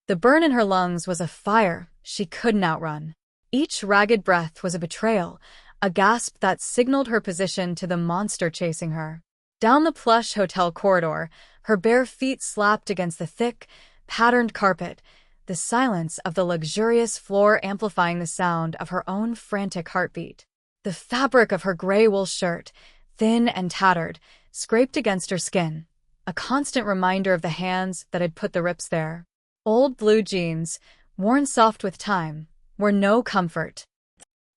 The burn in her lungs was a fire she couldn't outrun. Each ragged breath was a betrayal, a gasp that signaled her position to the monster chasing her. Down the plush hotel corridor, her bare feet slapped against the thick, patterned carpet, the silence of the luxurious floor amplifying the sound of her own frantic heartbeat. The fabric of her gray wool shirt, thin and tattered, scraped against her skin, a constant reminder of the hands that had put the rips there. Old blue jeans, worn soft with time, were no comfort.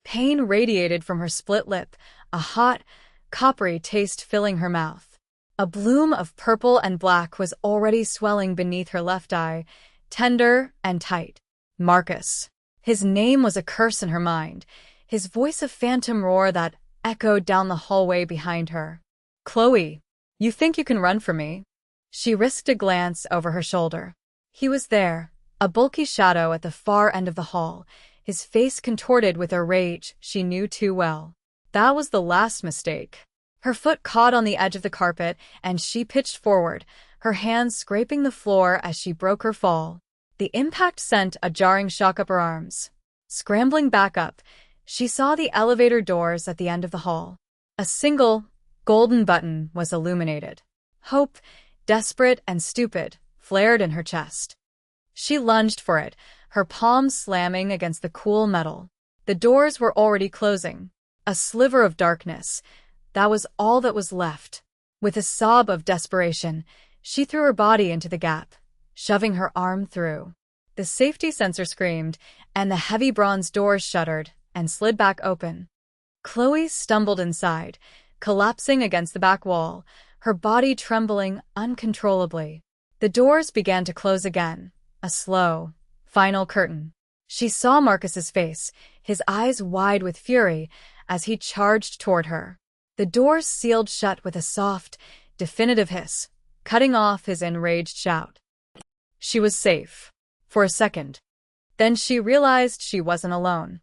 Pain radiated from her split lip, a hot, coppery taste filling her mouth. A bloom of purple and black was already swelling beneath her left eye, tender and tight. Marcus. His name was a curse in her mind, his voice a phantom roar that echoed down the hallway behind her. "Chloe, you think you can run from me?" She risked a glance over her shoulder. He was there, a bulky shadow at the far end of the hall, his face contorted with a rage she knew too well. That was the last mistake. Her foot caught on the edge of the carpet, and she pitched forward, her hands scraping the floor as she broke her fall. The impact sent a jarring shock up her arms. Scrambling back up, she saw the elevator doors at the end of the hall. A single, golden button was illuminated. Hope, desperate and stupid, flared in her chest. She lunged for it, her palms slamming against the cool metal. The doors were already closing. A sliver of darkness. That was all that was left. With a sob of desperation, she threw her body into the gap, shoving her arm through. The safety sensor screamed, and the heavy bronze doors shuddered and slid back open. Chloe stumbled inside, collapsing against the back wall, her body trembling uncontrollably. The doors began to close again, a slow, final curtain. She saw Marcus's face, his eyes wide with fury, as he charged toward her. The doors sealed shut with a soft, definitive hiss, cutting off his enraged shout. She was safe. For a second. Then she realized she wasn't alone.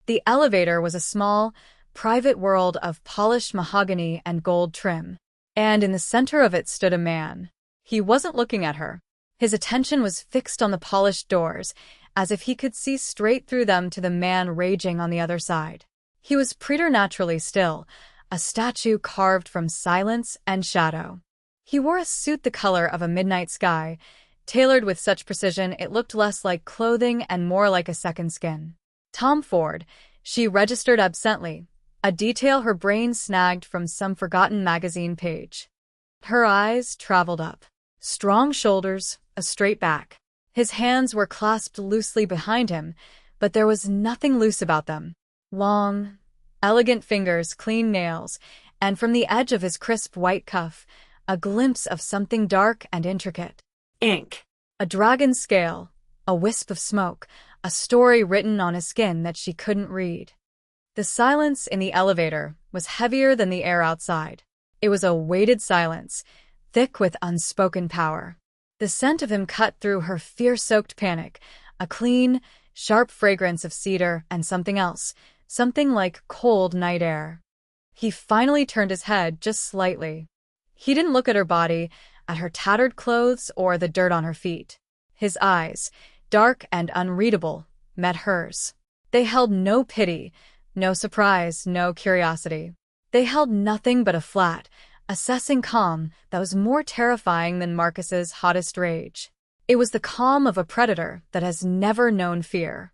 The elevator was a small, private world of polished mahogany and gold trim. And in the center of it stood a man. He wasn't looking at her. His attention was fixed on the polished doors, as if he could see straight through them to the man raging on the other side. He was preternaturally still, a statue carved from silence and shadow. He wore a suit the color of a midnight sky, tailored with such precision it looked less like clothing and more like a second skin. Tom Ford, she registered absently, a detail her brain snagged from some forgotten magazine page. Her eyes traveled up. Strong shoulders, a straight back. His hands were clasped loosely behind him, but there was nothing loose about them. Long, elegant fingers, clean nails, and from the edge of his crisp white cuff, a glimpse of something dark and intricate. Ink. A dragon scale, a wisp of smoke, a story written on his skin that she couldn't read. The silence in the elevator was heavier than the air outside. It was a weighted silence, thick with unspoken power. The scent of him cut through her fear-soaked panic, a clean, sharp fragrance of cedar and something else, something like cold night air. He finally turned his head just slightly. He didn't look at her body, at her tattered clothes or the dirt on her feet. His eyes, dark and unreadable, met hers. They held no pity, no surprise, no curiosity. They held nothing but a flat, assessing calm that was more terrifying than Marcus's hottest rage. It was the calm of a predator that has never known fear.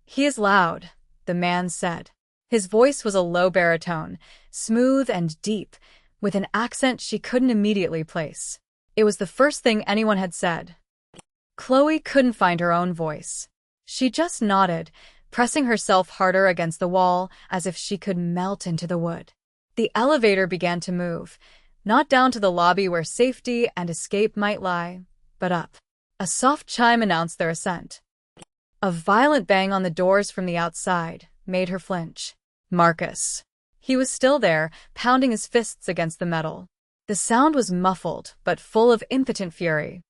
"He is loud," the man said. His voice was a low baritone, smooth and deep, with an accent she couldn't immediately place. It was the first thing anyone had said. Chloe couldn't find her own voice. She just nodded, pressing herself harder against the wall as if she could melt into the wood. The elevator began to move, not down to the lobby where safety and escape might lie, but up. A soft chime announced their ascent. A violent bang on the doors from the outside made her flinch. Marcus. He was still there, pounding his fists against the metal. The sound was muffled, but full of impotent fury.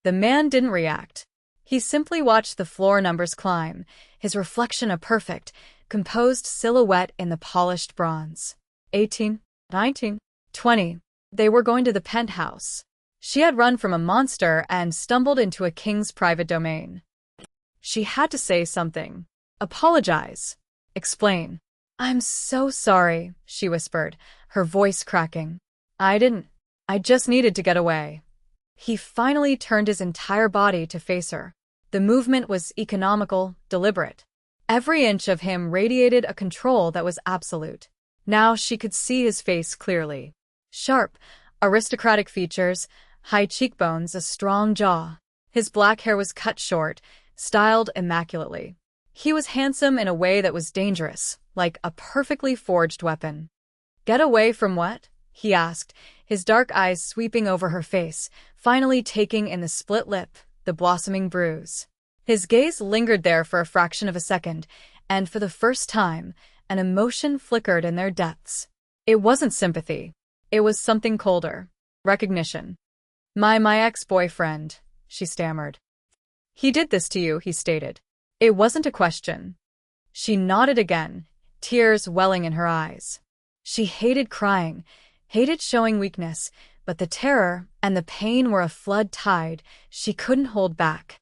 The man didn't react. He simply watched the floor numbers climb, his reflection a perfect, composed silhouette in the polished bronze. 18, 19, 20. They were going to the penthouse. She had run from a monster and stumbled into a king's private domain. She had to say something. Apologize. Explain. I'm so sorry, she whispered, her voice cracking. I just needed to get away. He finally turned his entire body to face her. The movement was economical, deliberate. Every inch of him radiated a control that was absolute. Now she could see his face clearly. Sharp, aristocratic features, high cheekbones, a strong jaw. His black hair was cut short, styled immaculately. He was handsome in a way that was dangerous, like a perfectly forged weapon. Get away from what? He asked, his dark eyes sweeping over her face, finally taking in the split lip, the blossoming bruise. His gaze lingered there for a fraction of a second, and for the first time, an emotion flickered in their depths. It wasn't sympathy. It was something colder. Recognition. My ex-boyfriend, she stammered. He did this to you, he stated. It wasn't a question. She nodded again, tears welling in her eyes. She hated crying, hated showing weakness, but the terror and the pain were a flood tide she couldn't hold back.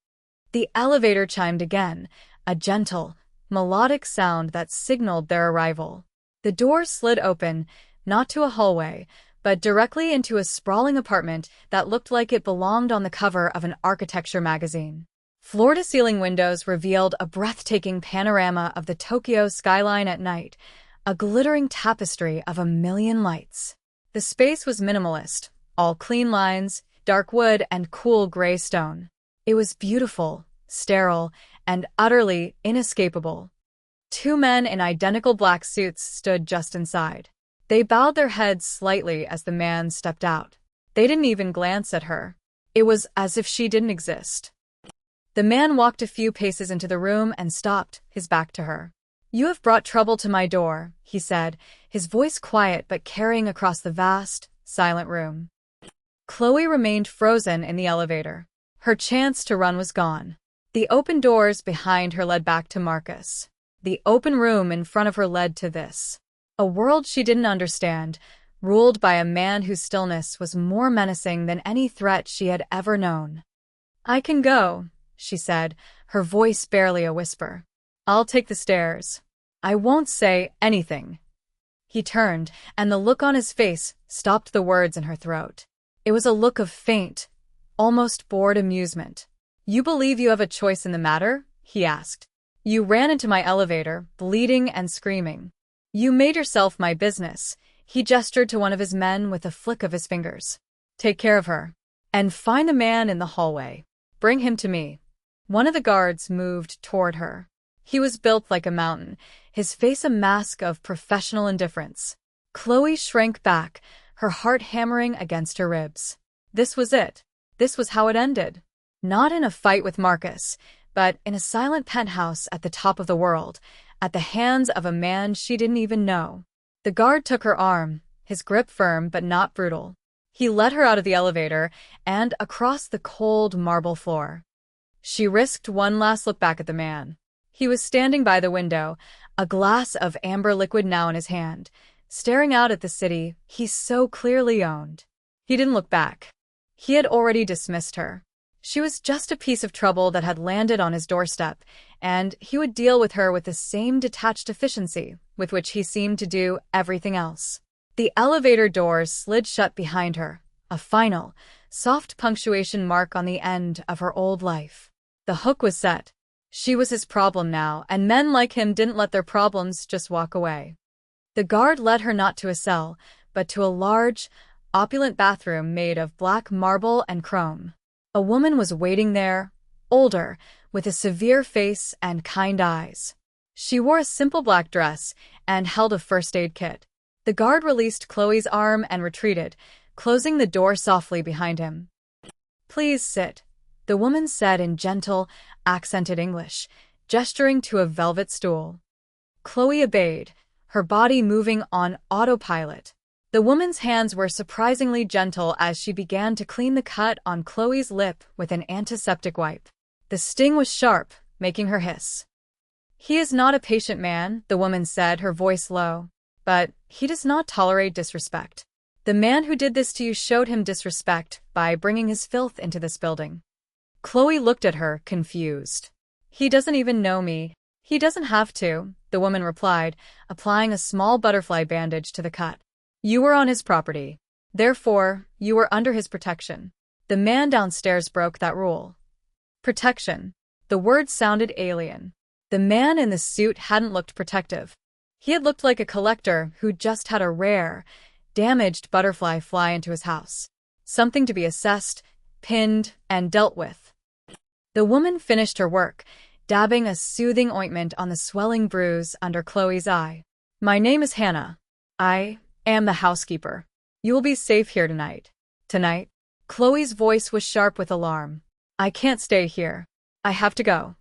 The elevator chimed again, a gentle, melodic sound that signaled their arrival. The door slid open, not to a hallway, but directly into a sprawling apartment that looked like it belonged on the cover of an architecture magazine. Floor-to-ceiling windows revealed a breathtaking panorama of the Tokyo skyline at night, a glittering tapestry of a million lights. The space was minimalist, all clean lines, dark wood, and cool gray stone. It was beautiful, sterile, and utterly inescapable. Two men in identical black suits stood just inside. They bowed their heads slightly as the man stepped out. They didn't even glance at her. It was as if she didn't exist. The man walked a few paces into the room and stopped, his back to her. You have brought trouble to my door, he said, his voice quiet but carrying across the vast, silent room. Chloe remained frozen in the elevator. Her chance to run was gone. The open doors behind her led back to Marcus. The open room in front of her led to this. A world she didn't understand, ruled by a man whose stillness was more menacing than any threat she had ever known. I can go, she said, her voice barely a whisper. I'll take the stairs. I won't say anything. He turned, and the look on his face stopped the words in her throat. It was a look of faint, almost bored amusement. You believe you have a choice in the matter? He asked. You ran into my elevator, bleeding and screaming. You made yourself my business. He gestured to one of his men with a flick of his fingers. Take care of her. And find the man in the hallway. Bring him to me. One of the guards moved toward her. He was built like a mountain, his face a mask of professional indifference. Chloe shrank back, her heart hammering against her ribs. This was it. This was how it ended. Not in a fight with Marcus, but in a silent penthouse at the top of the world, at the hands of a man she didn't even know. The guard took her arm, his grip firm but not brutal. He led her out of the elevator and across the cold marble floor. She risked one last look back at the man. He was standing by the window, a glass of amber liquid now in his hand, staring out at the city he so clearly owned. He didn't look back. He had already dismissed her. She was just a piece of trouble that had landed on his doorstep, and he would deal with her with the same detached efficiency with which he seemed to do everything else. The elevator doors slid shut behind her, a final, soft punctuation mark on the end of her old life. The hook was set. She was his problem now, and men like him didn't let their problems just walk away. The guard led her not to a cell, but to a large, opulent bathroom made of black marble and chrome. A woman was waiting there, older, with a severe face and kind eyes. She wore a simple black dress and held a first aid kit. The guard released Chloe's arm and retreated, closing the door softly behind him. Please sit, the woman said in gentle, accented English, gesturing to a velvet stool. Chloe obeyed, her body moving on autopilot. The woman's hands were surprisingly gentle as she began to clean the cut on Chloe's lip with an antiseptic wipe. The sting was sharp, making her hiss. He is not a patient man, the woman said, her voice low. But he does not tolerate disrespect. The man who did this to you showed him disrespect by bringing his filth into this building. Chloe looked at her, confused. He doesn't even know me. He doesn't have to, the woman replied, applying a small butterfly bandage to the cut. You were on his property. Therefore, you were under his protection. The man downstairs broke that rule. Protection. The word sounded alien. The man in the suit hadn't looked protective. He had looked like a collector who just had a rare, damaged butterfly fly into his house. Something to be assessed, pinned, and dealt with. The woman finished her work, dabbing a soothing ointment on the swelling bruise under Chloe's eye. My name is Hannah. I am the housekeeper. You will be safe here tonight. Tonight? Chloe's voice was sharp with alarm. I can't stay here. I have to go.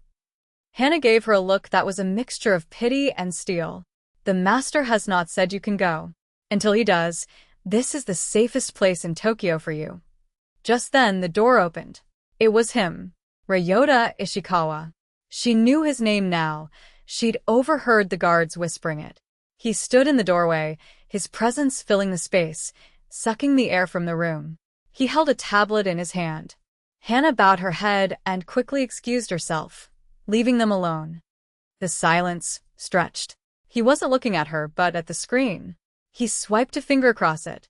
Hannah gave her a look that was a mixture of pity and steel. The master has not said you can go. Until he does, this is the safest place in Tokyo for you. Just then, the door opened. It was him, Ryota Ishikawa. She knew his name now. She'd overheard the guards whispering it. He stood in the doorway, his presence filling the space, sucking the air from the room. He held a tablet in his hand. Hannah bowed her head and quickly excused herself, leaving them alone. The silence stretched. He wasn't looking at her, but at the screen. He swiped a finger across it.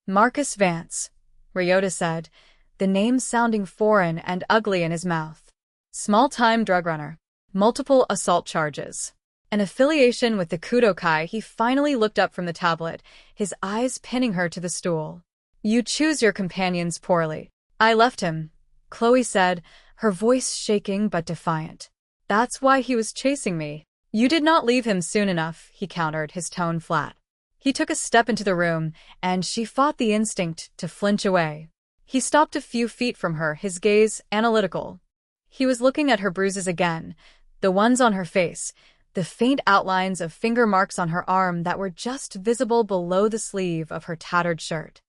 Marcus Vance, Ryota said, the name sounding foreign and ugly in his mouth. Small-time drug runner. Multiple assault charges. An affiliation with the Kudo Kai. He finally looked up from the tablet, his eyes pinning her to the stool. You choose your companions poorly. I left him, Chloe said, her voice shaking but defiant. That's why he was chasing me. You did not leave him soon enough, he countered, his tone flat. He took a step into the room, and she fought the instinct to flinch away. He stopped a few feet from her, his gaze analytical. He was looking at her bruises again, the ones on her face, the faint outlines of finger marks on her arm that were just visible below the sleeve of her tattered shirt.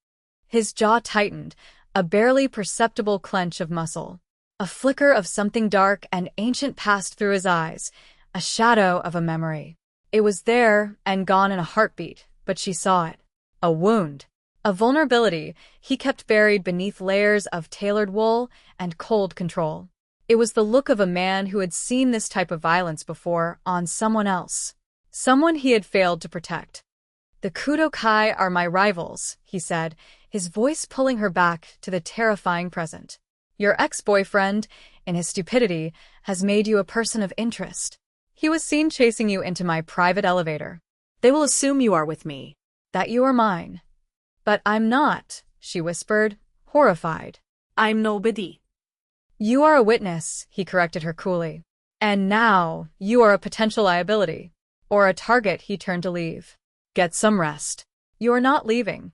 His jaw tightened, a barely perceptible clench of muscle. A flicker of something dark and ancient passed through his eyes, a shadow of a memory. It was there and gone in a heartbeat, but she saw it. A wound. A vulnerability he kept buried beneath layers of tailored wool and cold control. It was the look of a man who had seen this type of violence before on someone else. Someone he had failed to protect. The Kudo Kai are my rivals, he said, his voice pulling her back to the terrifying present. Your ex-boyfriend, in his stupidity, has made you a person of interest. He was seen chasing you into my private elevator. They will assume you are with me. That you are mine. But I'm not, she whispered, horrified. I'm nobody. You are a witness, he corrected her coolly. And now, you are a potential liability. Or a target. He turned to leave. Get some rest. You are not leaving.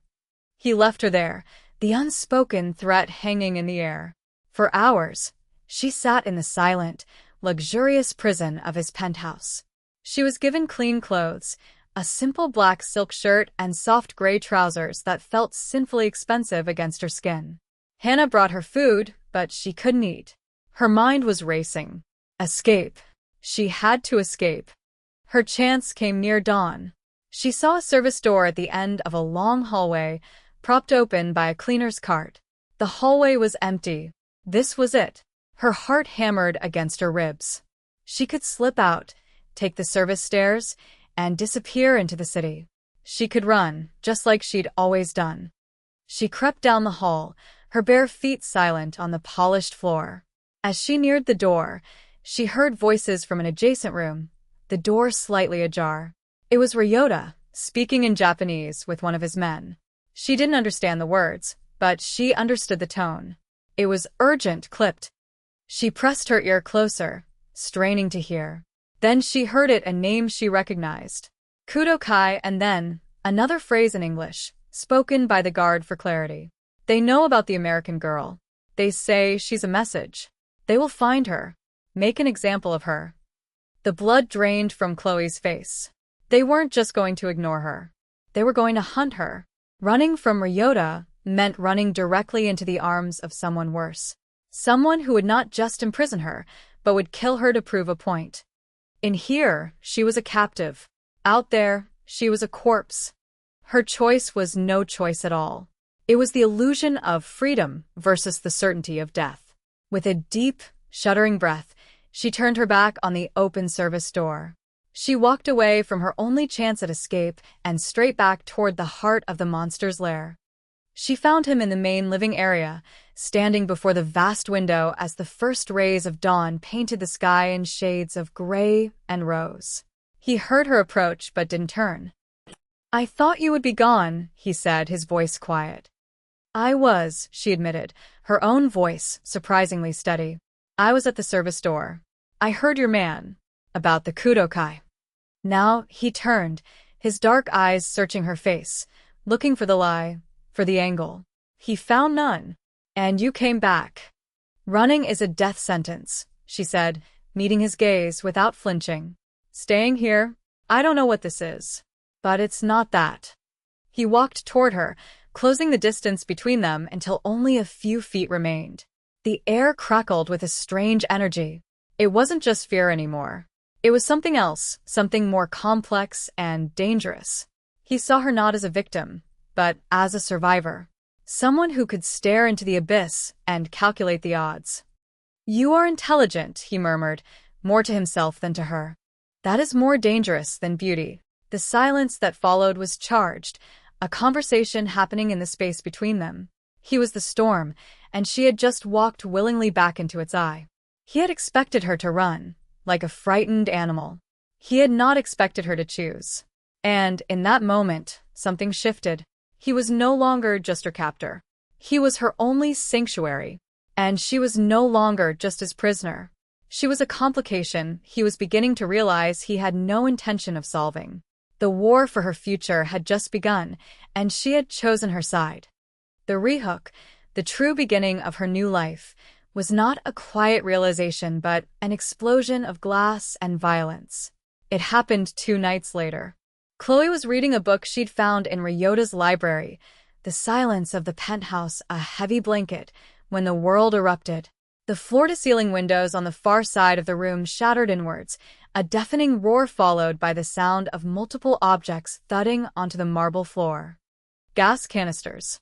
He left her there, the unspoken threat hanging in the air. For hours, she sat in the silent, luxurious prison of his penthouse. She was given clean clothes, a simple black silk shirt and soft gray trousers that felt sinfully expensive against her skin. Hannah brought her food, but she couldn't eat. Her mind was racing. Escape. She had to escape. Her chance came near dawn. She saw a service door at the end of a long hallway, propped open by a cleaner's cart. The hallway was empty. This was it. Her heart hammered against her ribs. She could slip out, take the service stairs, and disappear into the city. She could run, just like she'd always done. She crept down the hall, her bare feet silent on the polished floor. As she neared the door, she heard voices from an adjacent room, the door slightly ajar. It was Ryota, speaking in Japanese with one of his men. She didn't understand the words, but she understood the tone. It was urgent, clipped. She pressed her ear closer, straining to hear. Then she heard it, a name she recognized. Kudo Kai, and then, another phrase in English, spoken by the guard for clarity. They know about the American girl. They say she's a message. They will find her. Make an example of her. The blood drained from Chloe's face. They weren't just going to ignore her. They were going to hunt her. Running from Ryota meant running directly into the arms of someone worse. Someone who would not just imprison her, but would kill her to prove a point. In here, she was a captive. Out there, she was a corpse. Her choice was no choice at all. It was the illusion of freedom versus the certainty of death. With a deep, shuddering breath, She turned her back on the open service door. She walked away from her only chance at escape and straight back toward the heart of the monster's lair. She found him in the main living area, standing before the vast window as the first rays of dawn painted the sky in shades of gray and rose. He heard her approach but didn't turn. "I thought you would be gone," he said, his voice quiet. "I was," she admitted, her own voice surprisingly steady. "I was at the service door. I heard your man. About the Kudo Kai." Now he turned, his dark eyes searching her face, looking for the lie, for the angle. He found none. "And you came back." "Running is a death sentence," she said, meeting his gaze without flinching. "Staying here? I don't know what this is. But it's not that." He walked toward her, closing the distance between them until only a few feet remained. The air crackled with a strange energy. It wasn't just fear anymore. It was something else, something more complex and dangerous. He saw her not as a victim, but as a survivor. Someone who could stare into the abyss and calculate the odds. "You are intelligent," he murmured, more to himself than to her. "That is more dangerous than beauty." The silence that followed was charged, a conversation happening in the space between them. He was the storm, and she had just walked willingly back into its eye. He had expected her to run, like a frightened animal. He had not expected her to choose. And, in that moment, something shifted. He was no longer just her captor. He was her only sanctuary. And she was no longer just his prisoner. She was a complication he was beginning to realize he had no intention of solving. The war for her future had just begun, and she had chosen her side. The rehook, the true beginning of her new life, was not a quiet realization but an explosion of glass and violence. It happened 2 nights later. Chloe was reading a book she'd found in Ryota's library, the silence of the penthouse a heavy blanket, when the world erupted. The floor-to-ceiling windows on the far side of the room shattered inwards, a deafening roar followed by the sound of multiple objects thudding onto the marble floor. Gas canisters.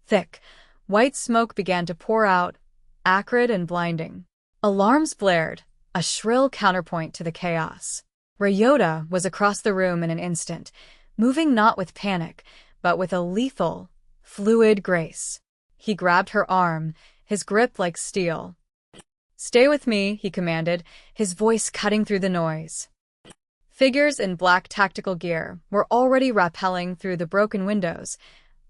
Thick, white smoke began to pour out, acrid and blinding. Alarms blared, a shrill counterpoint to the chaos. Ryota was across the room in an instant, moving not with panic, but with a lethal, fluid grace. He grabbed her arm, his grip like steel. "Stay with me," he commanded, his voice cutting through the noise. Figures in black tactical gear were already rappelling through the broken windows,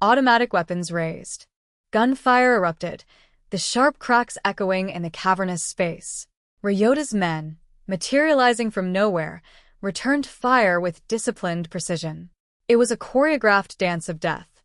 automatic weapons raised. Gunfire erupted, the sharp cracks echoing in the cavernous space. Ryota's men, materializing from nowhere, returned fire with disciplined precision. It was a choreographed dance of death.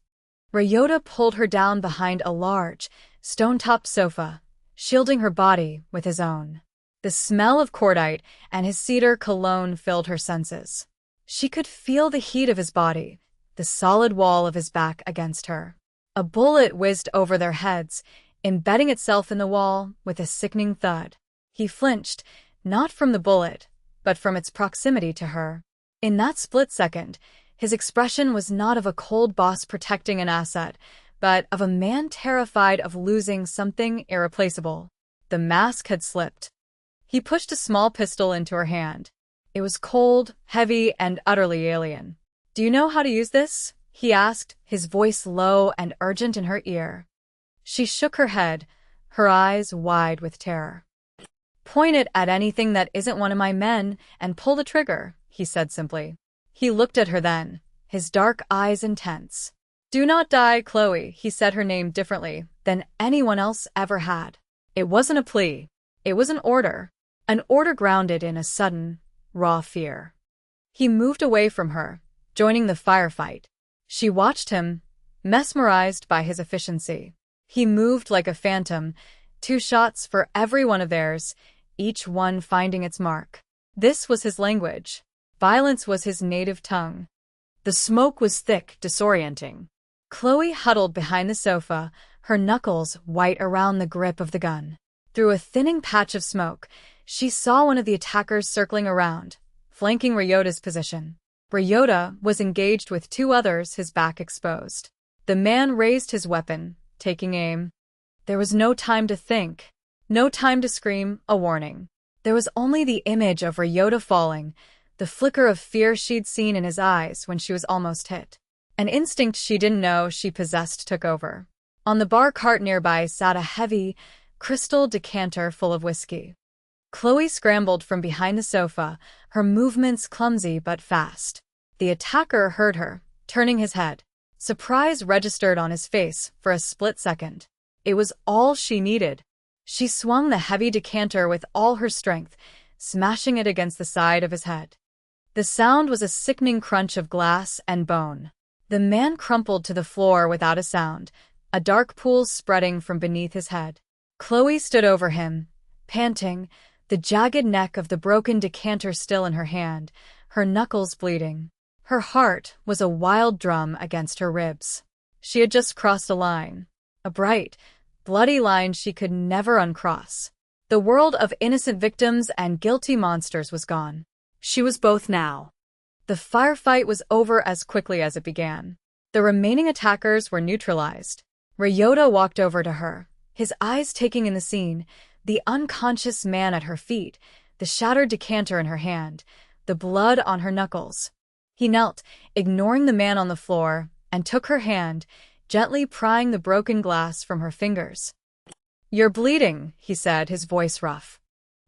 Ryota pulled her down behind a large, stone-topped sofa, shielding her body with his own. The smell of cordite and his cedar cologne filled her senses. She could feel the heat of his body, the solid wall of his back against her. A bullet whizzed over their heads, embedding itself in the wall with a sickening thud. He flinched, not from the bullet, but from its proximity to her. In that split second, his expression was not of a cold boss protecting an asset, but of a man terrified of losing something irreplaceable. The mask had slipped. He pushed a small pistol into her hand. It was cold, heavy, and utterly alien. "Do you know how to use this?" he asked, his voice low and urgent in her ear. She shook her head, her eyes wide with terror. "Point it at anything that isn't one of my men and pull the trigger," he said simply. He looked at her then, his dark eyes intense. "Do not die, Chloe," he said her name differently than anyone else ever had. It wasn't a plea. It was an order grounded in a sudden, raw fear. He moved away from her, joining the firefight. She watched him, mesmerized by his efficiency. He moved like a phantom, 2 shots for every one of theirs, each one finding its mark. This was his language. Violence was his native tongue. The smoke was thick, disorienting. Chloe huddled behind the sofa, her knuckles white around the grip of the gun. Through a thinning patch of smoke, she saw one of the attackers circling around, flanking Ryota's position. Ryota was engaged with 2 others, his back exposed. The man raised his weapon, taking aim. There was no time to think, no time to scream a warning. There was only the image of Ryota falling, the flicker of fear she'd seen in his eyes when she was almost hit. An instinct she didn't know she possessed took over. On the bar cart nearby sat a heavy, crystal decanter full of whiskey. Chloe scrambled from behind the sofa, her movements clumsy but fast. The attacker heard her, turning his head. Surprise registered on his face for a split second. It was all she needed. She swung the heavy decanter with all her strength, smashing it against the side of his head. The sound was a sickening crunch of glass and bone. The man crumpled to the floor without a sound, a dark pool spreading from beneath his head. Chloe stood over him, panting, the jagged neck of the broken decanter still in her hand, her knuckles bleeding. Her heart was a wild drum against her ribs. She had just crossed a line. A bright, bloody line she could never uncross. The world of innocent victims and guilty monsters was gone. She was both now. The firefight was over as quickly as it began. The remaining attackers were neutralized. Ryota walked over to her, his eyes taking in the scene, the unconscious man at her feet, the shattered decanter in her hand, the blood on her knuckles. He knelt, ignoring the man on the floor, and took her hand, gently prying the broken glass from her fingers. "You're bleeding," he said, his voice rough.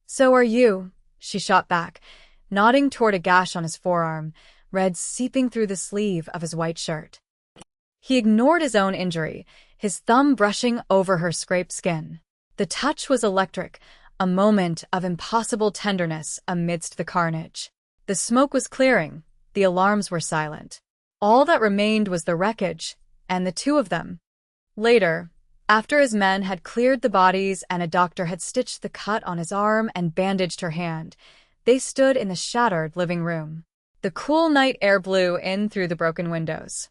"So are you," she shot back, nodding toward a gash on his forearm, red seeping through the sleeve of his white shirt. He ignored his own injury, his thumb brushing over her scraped skin. The touch was electric, a moment of impossible tenderness amidst the carnage. The smoke was clearing, the alarms were silent. All that remained was the wreckage, and the two of them. Later, after his men had cleared the bodies and a doctor had stitched the cut on his arm and bandaged her hand, they stood in the shattered living room. The cool night air blew in through the broken windows.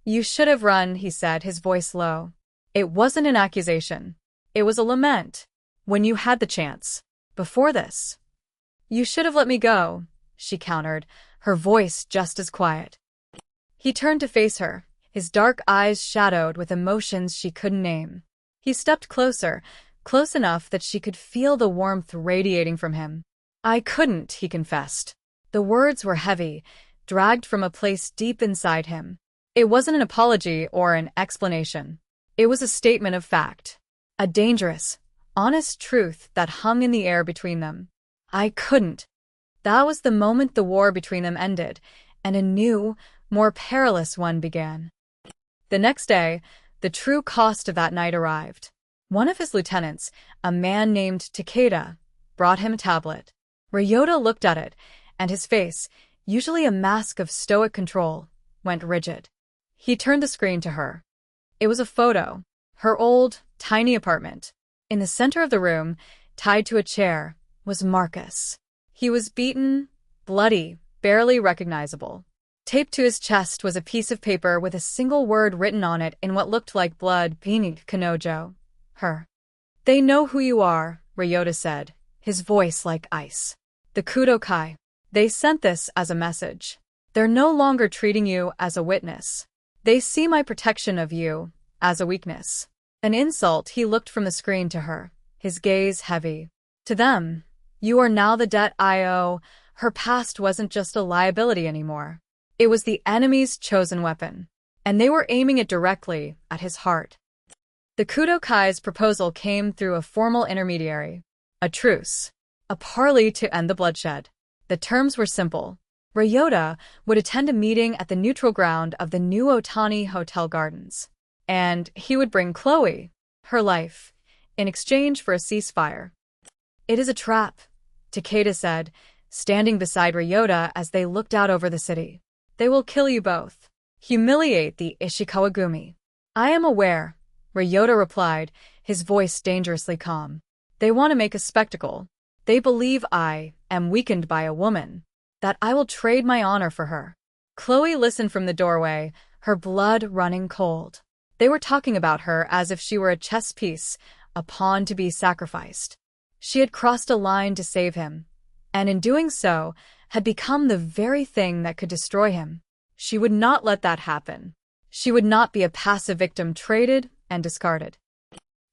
"You should have run," he said, his voice low. It wasn't an accusation. It was a lament. "When you had the chance. Before this." "You should have let me go," she countered, her voice just as quiet. He turned to face her, his dark eyes shadowed with emotions she couldn't name. He stepped closer, close enough that she could feel the warmth radiating from him. "I couldn't," he confessed. The words were heavy, dragged from a place deep inside him. It wasn't an apology or an explanation. It was a statement of fact. A dangerous, honest truth that hung in the air between them. "I couldn't." That was the moment the war between them ended, and a new, more perilous one began. The next day, the true cost of that night arrived. One of his lieutenants, a man named Takeda, brought him a tablet. Ryota looked at it, and his face, usually a mask of stoic control, went rigid. He turned the screen to her. It was a photo, her old, tiny apartment. In the center of the room, tied to a chair, was Marcus. He was beaten, bloody, barely recognizable. Taped to his chest was a piece of paper with a single word written on it in what looked like blood, Pinik Kanojo. Her. "They know who you are," Ryota said, his voice like ice. "The Kudo Kai. They sent this as a message. They're no longer treating you as a witness. They see my protection of you as a weakness." An insult, he looked from the screen to her, his gaze heavy. "To them, you are now the debt I owe." Her past wasn't just a liability anymore. It was the enemy's chosen weapon, and they were aiming it directly at his heart. The Kudo Kai's proposal came through a formal intermediary. A truce. A parley to end the bloodshed. The terms were simple. Ryota would attend a meeting at the neutral ground of the new Otani Hotel Gardens. And he would bring Chloe, her life, in exchange for a ceasefire. "It is a trap," Takeda said, standing beside Ryota as they looked out over the city. "They will kill you both. Humiliate the Ishikawagumi." "I am aware," Ryota replied, his voice dangerously calm. "They want to make a spectacle. They believe I am weakened by a woman, that I will trade my honor for her." Chloe listened from the doorway, her blood running cold. They were talking about her as if she were a chess piece, a pawn to be sacrificed. She had crossed a line to save him, and in doing so, had become the very thing that could destroy him. She would not let that happen. She would not be a passive victim traded and discarded.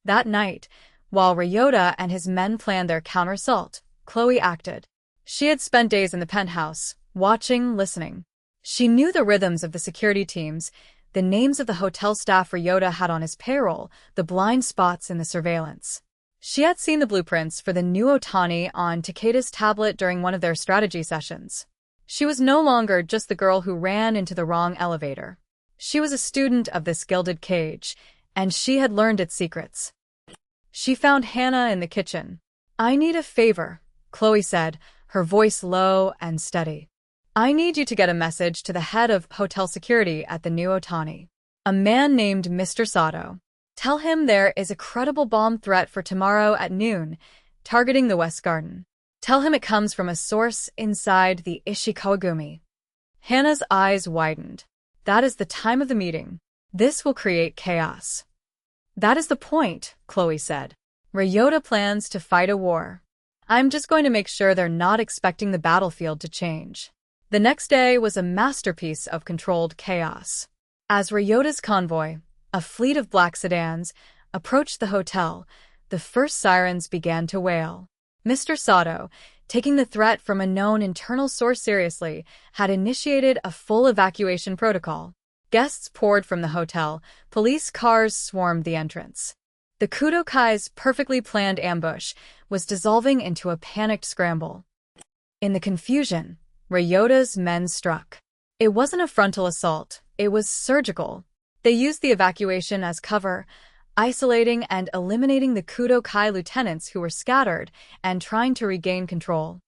That night, while Ryota and his men planned their counter-assault, Chloe acted. She had spent days in the penthouse, watching, listening. She knew the rhythms of the security teams, the names of the hotel staff Ryota had on his payroll, the blind spots in the surveillance. She had seen the blueprints for the new Otani on Takeda's tablet during one of their strategy sessions. She was no longer just the girl who ran into the wrong elevator. She was a student of this gilded cage, and she had learned its secrets. She found Hannah in the kitchen. "I need a favor," Chloe said, her voice low and steady. "I need you to get a message to the head of hotel security at the new Otani. A man named Mr. Sato. Tell him there is a credible bomb threat for tomorrow at noon, targeting the West Garden. Tell him it comes from a source inside the Ishikawagumi." Hannah's eyes widened. "That is the time of the meeting. This will create chaos." "That is the point," Chloe said. "Ryota plans to fight a war. I'm just going to make sure they're not expecting the battlefield to change." The next day was a masterpiece of controlled chaos. As Ryota's convoy, a fleet of black sedans, approached the hotel, the first sirens began to wail. Mr. Sato, taking the threat from a known internal source seriously, had initiated a full evacuation protocol. Guests poured from the hotel, police cars swarmed the entrance. The Kudo Kai's perfectly planned ambush was dissolving into a panicked scramble. In the confusion, Ryota's men struck. It wasn't a frontal assault, it was surgical. They used the evacuation as cover, isolating and eliminating the Kudo Kai lieutenants who were scattered and trying to regain control.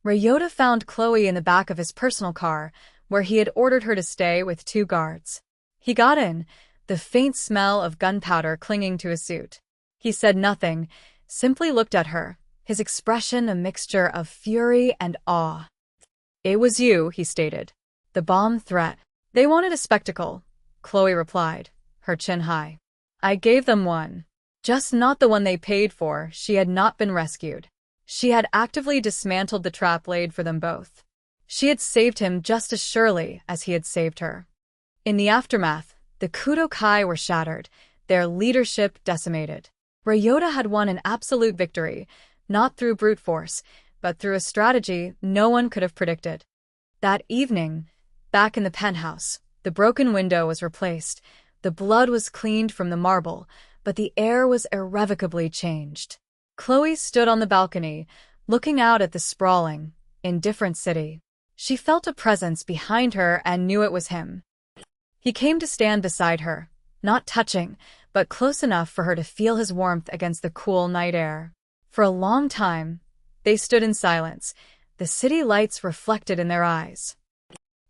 Ryota found Chloe in the back of his personal car, where he had ordered her to stay with 2 guards. He got in, the faint smell of gunpowder clinging to his suit. He said nothing, simply looked at her, his expression a mixture of fury and awe. "It was you," he stated. "The bomb threat. They wanted a spectacle," Chloe replied, her chin high. "I gave them one. Just not the one they paid for." She had not been rescued. She had actively dismantled the trap laid for them both. She had saved him just as surely as he had saved her. In the aftermath, the Kudo Kai were shattered, their leadership decimated. Ryota had won an absolute victory, not through brute force, but through a strategy no one could have predicted. That evening, back in the penthouse, the broken window was replaced, the blood was cleaned from the marble, but the air was irrevocably changed. Chloe stood on the balcony, looking out at the sprawling, indifferent city. She felt a presence behind her and knew it was him. He came to stand beside her, not touching, but close enough for her to feel his warmth against the cool night air. For a long time, they stood in silence, the city lights reflected in their eyes.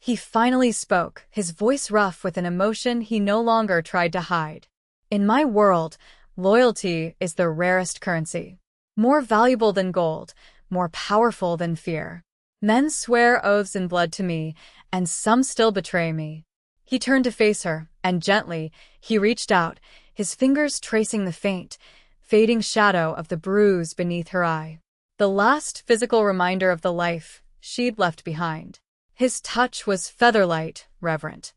He finally spoke, his voice rough with an emotion he no longer tried to hide. "In my world, loyalty is the rarest currency. More valuable than gold, more powerful than fear. Men swear oaths in blood to me, and some still betray me." He turned to face her, and gently, he reached out, his fingers tracing the faint, fading shadow of the bruise beneath her eye. The last physical reminder of the life she'd left behind. His touch was featherlight, reverent.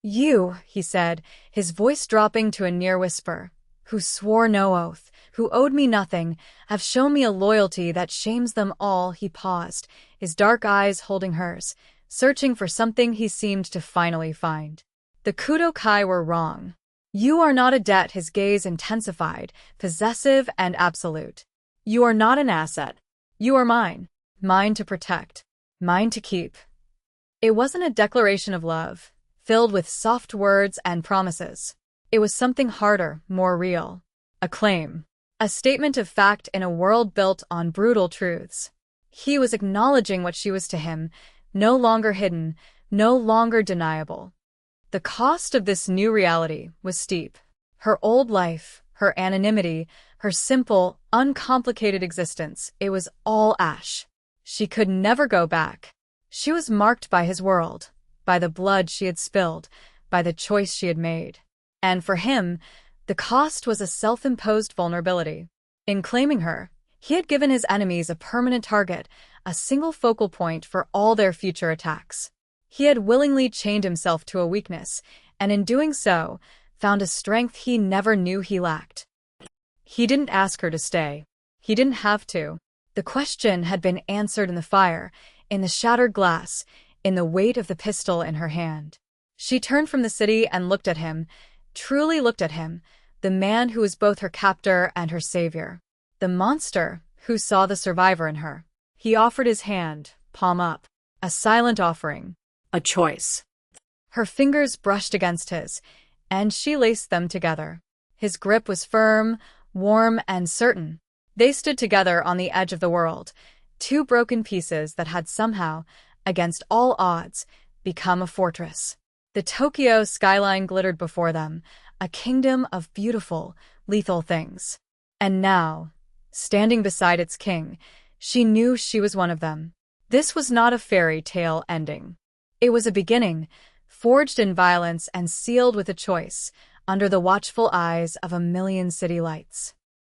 "You," he said, his voice dropping to a near whisper, "who swore no oath, who owed me nothing, have shown me a loyalty that shames them all." He paused, his dark eyes holding hers, searching for something he seemed to finally find. "The Kudo Kai were wrong. You are not a debt." His gaze intensified, possessive and absolute. "You are not an asset. You are mine. Mine to protect. Mine to keep." It wasn't a declaration of love, filled with soft words and promises. It was something harder, more real. A claim. A statement of fact in a world built on brutal truths. He was acknowledging what she was to him, no longer hidden, no longer deniable. The cost of this new reality was steep. Her old life, her anonymity, her simple, uncomplicated existence, it was all ash. She could never go back. She was marked by his world, by the blood she had spilled, by the choice she had made. And for him, the cost was a self-imposed vulnerability. In claiming her, he had given his enemies a permanent target, a single focal point for all their future attacks. He had willingly chained himself to a weakness, and in doing so, found a strength he never knew he lacked. He didn't ask her to stay. He didn't have to. The question had been answered in the fire, in the shattered glass, in the weight of the pistol in her hand. She turned from the city and looked at him, truly looked at him, the man who was both her captor and her savior. The monster who saw the survivor in her. He offered his hand, palm up. A silent offering. A choice. Her fingers brushed against his, and she laced them together. His grip was firm, warm, and certain. They stood together on the edge of the world, two broken pieces that had somehow, against all odds, become a fortress. The Tokyo skyline glittered before them, a kingdom of beautiful, lethal things. And now, standing beside its king, she knew she was one of them. This was not a fairy tale ending. It was a beginning, forged in violence and sealed with a choice, under the watchful eyes of a million city lights.